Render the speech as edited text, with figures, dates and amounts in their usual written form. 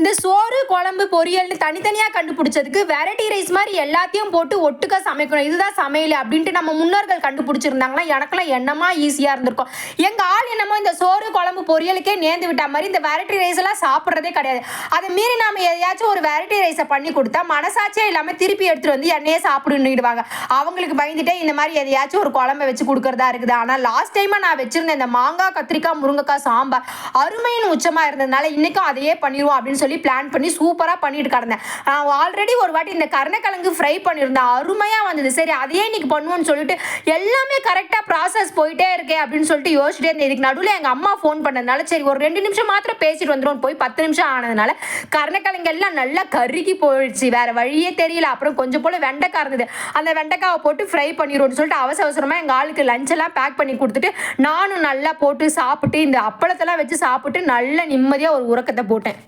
இந்த சோறு, குழம்பு, பொரியல்னு தனித்தனியா கண்டுபிடிச்சதுக்கு வெரைட்டி ரைஸ் மாதிரி எல்லாத்தையும் போட்டு ஒட்டுக்கா சமைக்கணும். இதுதான் சமையல் அப்படின்ட்டு நம்ம முன்னோர்கள் கண்டுபிடிச்சிருந்தாங்கன்னா, எனக்கெல்லாம் என்னமா ஈஸியா இருந்திருக்கும். எங்க ஆள் என்னமோ இந்த சோறு, குழம்பு, பொரியலுக்கே நேர்ந்து விட்டா மாதிரி இந்த வெரைட்டி ரைஸ் எல்லாம் சாப்பிடுறதே கிடையாது. அதை மீறி நாம எதையாச்சும் ஒரு வெரைட்டி ரைஸை பண்ணி கொடுத்தா மனசாட்சியே இல்லாம திருப்பி எடுத்துட்டு வந்து என்னையே சாப்பிடுன்னுடுவாங்க. அவங்களுக்கு பயந்துட்டே இந்த மாதிரி எதையாச்சும் ஒரு குழம்பை வச்சு கொடுக்கறதா இருக்குது. ஆனா லாஸ்ட் டைமா நான் வச்சிருந்த இந்த மாங்காய், கத்திரிக்காய், முருங்கைக்காய் சாம்பார் அருமையின் உச்சமா இருந்ததுனால இன்னைக்கும் அதையே பண்ணிடுவோம் அப்படின்னு சொல்லி பிளான் பண்ணி சூப்பரா பண்ணிட்டு கிடந்தேன். ஆல்ரெடி ஒரு வாட்டி இந்த கருணக்கிழங்கு ஃப்ரை பண்ணியிருந்தேன், அருமையா வந்தது. சரி அதையே இன்னைக்கு பண்ணுவோம்னு சொல்லிட்டு எல்லாமே கரெக்டா ப்ராசஸ் போயிட்டே இருக்கே அப்படின்னு சொல்லிட்டு யோசிச்சுட்டே இருந்தேன். இதுக்கு நடுவில் எங்க அம்மா ஃபோன் பண்ணதுனால சரி ஒரு 2 நிமிஷம் மாத்திரம் பேசிட்டு வந்துடும் போய் 10 நிமிஷம் ஆனதுனால கருணக்கிழங்கு எல்லாம் நல்லா கருகி போயிடுச்சு. வேற வழியே தெரியல. அப்புறம் கொஞ்சம் போல வெண்டைக்காய் இருந்தது, அந்த வெண்டைக்காவை போட்டு ஃப்ரை பண்ணிடுவோம்னு சொல்லிட்டு அவசர அவசரமா எங்க ஆளுக்கு லஞ்ச் எல்லாம் பேக் பண்ணி கொடுத்துட்டு நானும் நல்லா போட்டு சாப்பிட்டு இந்த அப்பளத்தெல்லாம் வச்சு சாப்பிட்டு நல்ல நிம்மதியா ஒரு உறக்கத்தை போட்டேன்.